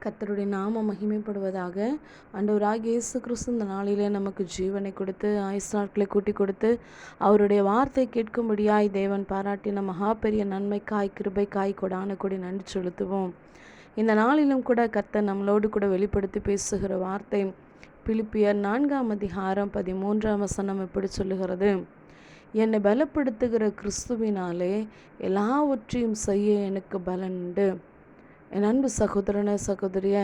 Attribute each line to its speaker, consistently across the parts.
Speaker 1: கர்த்தருடைய நாமம் மகிமைப்படுவதாக. ஆண்டவராகிய இயேசு கிறிஸ்து இந்த நாளிலே நமக்கு ஜீவனை கொடுத்து ஆயுசு நாட்களை கூட்டி கொடுத்து அவருடைய வார்த்தை கேட்கும்படியாய் தேவன் பாராட்டின மகா பெரிய நன்மைக்காய் கிருபைக்காய் கொடான கொடி நன்றி செலுத்துவோம். இந்த நாளிலும் கூட கர்த்தர் நம்மளோடு கூட வெளிப்படுத்தி பேசுகிற வார்த்தை பிலிப்பியர் 4:13 இப்படி சொல்லுகிறது: என்னை பலப்படுத்துகிற கிறிஸ்துவினாலே எல்லாவற்றையும் செய்ய எனக்கு பலன் உண்டு. என் அன்பு சகோதரனே சகோதரிய,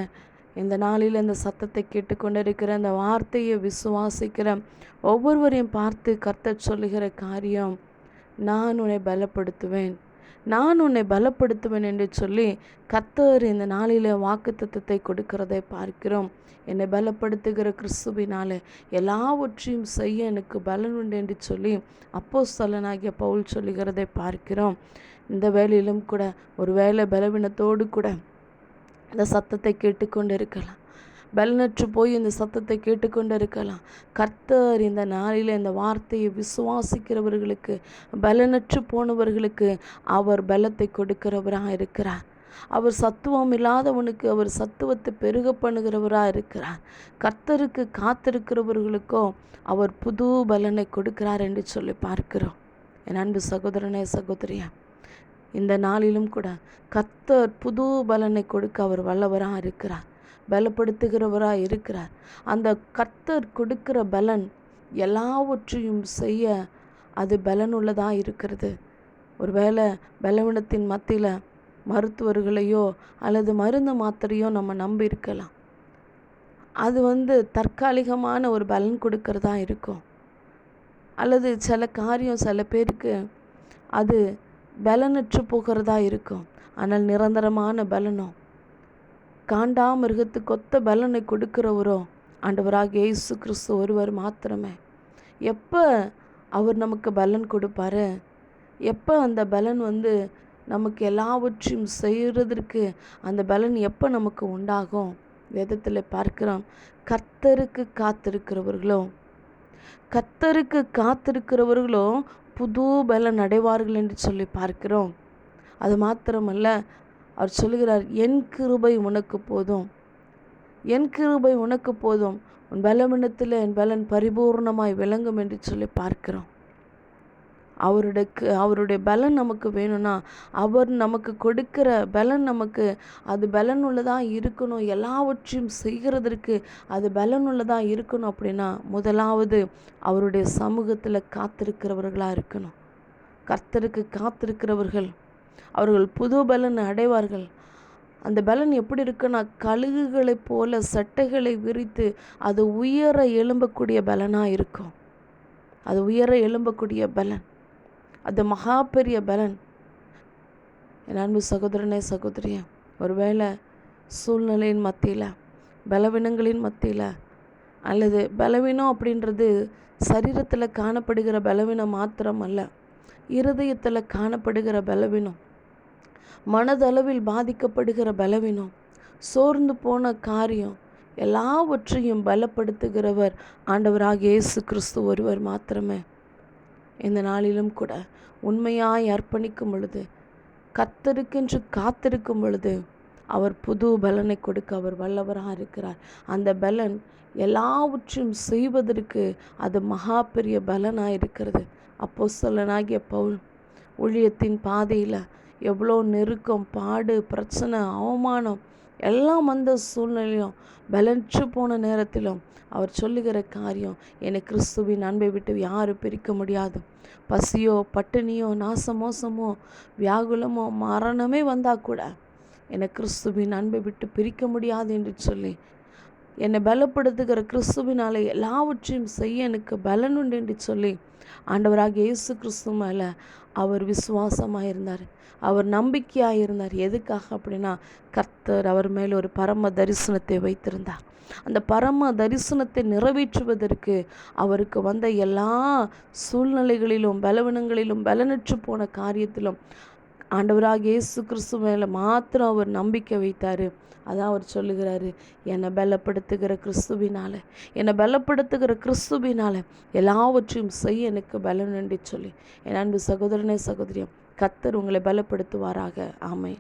Speaker 1: இந்த நாளில் இந்த சத்தத்தை கேட்டுக்கொண்டிருக்கிற இந்த வார்த்தையை விசுவாசிக்கிற ஒவ்வொருவரையும் பார்த்து கர்த்தர் சொல்லுகிற காரியம், நான் உன்னை பலப்படுத்துவேன், நான் உன்னை பலப்படுத்துவேன் என்று சொல்லி கர்த்தர் இந்த நாளில் வாக்குத்தத்தத்தை கொடுக்கிறதை பார்க்கிறோம். என்னை பலப்படுத்துகிற கிறிஸ்துவினாலே எல்லாவற்றையும் செய்ய எனக்கு பலன் உண்டு என்று சொல்லி அப்போஸ்தலனாகிய பவுல் சொல்லுகிறதை பார்க்கிறோம். இந்த வேலையிலும் கூட ஒரு வேளை பலவீனத்தோடு கூட இந்த சத்தத்தை கேட்டுக்கொண்டு இருக்கலாம், பலனற்று போய் இந்த சத்தத்தை கேட்டுக்கொண்டு இருக்கலாம். கர்த்தர் இந்த நாளில் இந்த வார்த்தையை விசுவாசிக்கிறவர்களுக்கு, பலனற்று போனவர்களுக்கு அவர் பலத்தை கொடுக்கிறவராக இருக்கிறார். அவர் சத்துவம் இல்லாதவனுக்கு அவர் சத்துவத்தை பெருக பண்ணுகிறவராக இருக்கிறார். கர்த்தருக்கு காத்திருக்கிறவர்களுக்கோ அவர் புது பலனை கொடுக்கிறார் என்று சொல்லி பார்க்கிறோம். என் அன்பு சகோதரனே சகோதரியா, இந்த நாளிலும் கூட கர்த்தர் புது பலனை கொடுக்க அவர் வல்லவராக இருக்கிறார், பலப்படுத்துகிறவராக இருக்கிறார். அந்த கர்த்தர் கொடுக்கிற பலன் எல்லாவற்றையும் செய்ய அது பலனுள்ளதாக இருக்கிறது. ஒருவேளை பலவீனத்தின் மத்தியில் மருத்துவர்களையோ அல்லது மருந்து மாத்திரையோ நம்ம நம்பி இருக்கலாம். அது தற்காலிகமான ஒரு பலன் கொடுக்கறதா இருக்கும். அல்லது சில காரியம் சில பேருக்கு அது பலனற்று போகிறதா இருக்கும். ஆனால் நிரந்தரமான பலனோ, காண்டாமிருகத்துக்கு ஒத்த பலனை கொடுக்கிறவரோ ஆண்டவராகிய இயேசு கிறிஸ்து ஒருவர் மாத்திரமே. எப்போ அவர் நமக்கு பலன் கொடுப்பாரு, எப்போ அந்த பலன் நமக்கு எல்லாவற்றையும் செய்கிறதற்கு அந்த பலன் எப்போ நமக்கு உண்டாகும்? வேதத்தில் பார்க்கிறோம், கர்த்தருக்கு காத்திருக்கிறவர்களோ புது பலன் அடைவார்கள் என்று சொல்லி பார்க்கிறோம். அது மாத்திரமல்ல, அவர் சொல்லுகிறார், என் கிருபை உனக்கு போதும், என் கிருபை உனக்கு போதும், உன் பலவீனத்தில் என் பலன் பரிபூர்ணமாய் விளங்கும் என்று சொல்லி பார்க்கிறோம். அவருடைய பலன் நமக்கு வேணும்னா, அவர் நமக்கு கொடுக்கிற பலன் நமக்கு அது பலனுள்ளதாக இருக்கணும். எல்லாவற்றையும் செய்கிறதற்கு அது பலனுள்ளதாக இருக்கணும். அப்படின்னா முதலாவது அவருடைய சமூகத்தில் காத்திருக்கிறவர்களாக இருக்கணும். கர்த்தருக்கு காத்திருக்கிறவர்கள் அவர்கள் புது பலன் அடைவார்கள். அந்த பலன் எப்படி இருக்குன்னா, கழுகுகளைப் போல சட்டைகளை விரித்து அது உயர எழும்பக்கூடிய பலனாக இருக்கும். அது உயர எழும்பக்கூடிய பலன், அது மகா பெரிய பலன். என் அன்பு சகோதரனே சகோதரியே, ஒருவேளை சூழ்நிலையின் மத்தியில், பலவீனங்களின் மத்தியில், அல்லது பலவீனம் அப்படின்றது சரீரத்தில் காணப்படுகிற பலவீனம் மாத்திரம் அல்ல, இருதயத்தில் காணப்படுகிற பலவீனம், மனதளவில் பாதிக்கப்படுகிற பலவீனம், சோர்ந்து போன காரியம் எல்லாவற்றையும் பலப்படுத்துகிறவர் ஆண்டவராகிய இயேசு கிறிஸ்து ஒருவர் மாத்திரமே. இந்த நாளிலும் கூட உண்மையாய் அர்ப்பணிக்கும் பொழுது, கர்த்தருக்கென்று காத்திருக்கும் பொழுது அவர் புது பலனை கொடுக்க அவர் வல்லவராக இருக்கிறார். அந்த பலன் எல்லாவற்றையும் செய்வதற்கு அது மகா பெரிய பலனாக இருக்கிறது. அப்போஸ்தலனாகிய பவுல் ஊழியத்தின் பாதையில் எவ்வளோ நெருக்கம், பாடு, பிரச்சனை, அவமானம் எல்லாம் வந்த சூழ்நிலையும், பலனற்று போன நேரத்திலும் அவர் சொல்லுகிற காரியம், என்னை கிறிஸ்துவின் அன்பை விட்டு யாரும் பிரிக்க முடியாது. பசியோ, பட்டினியோ, நாசமோசமோ, வியாகுலமோ, மரணமே வந்தால் கூட என்னை கிறிஸ்துவின் அன்பை விட்டு பிரிக்க முடியாது என்று சொல்லி, என்னை பலப்படுத்துகிற கிறிஸ்துவினாலே எல்லாவற்றையும் செய்ய எனக்கு பலன் உண்டு என்று சொல்லி ஆண்டவராகிய இயேசு கிறிஸ்து மேலே அவர் விசுவாசமாக இருந்தார், அவர் நம்பிக்கையாக இருந்தார். எதுக்காக அப்படின்னா, கர்த்தர் அவர் மேலே ஒரு பரம தரிசனத்தை வைத்திருந்தார். அந்த பரம தரிசனத்தை நிறைவேற்றுவதற்கு அவருக்கு வந்த எல்லா சூழ்நிலைகளிலும், பலவீனங்களிலும், பலனற்று போன காரியத்திலும் ஆண்டவராகிய இயேசு கிறிஸ்து மேலே மாத்திரம் அவர் நம்பிக்கை வைத்தார். அதான் அவர் சொல்லுகிறாரு, என்னை பலப்படுத்துகிற கிறிஸ்துவினால எல்லாவற்றையும் செய்ய எனக்கு பலன் என்று சொல்லி. என் அன்பு சகோதரனே சகோதரியம், கர்த்தர் உங்களை பலப்படுத்துவாராக. ஆமென்.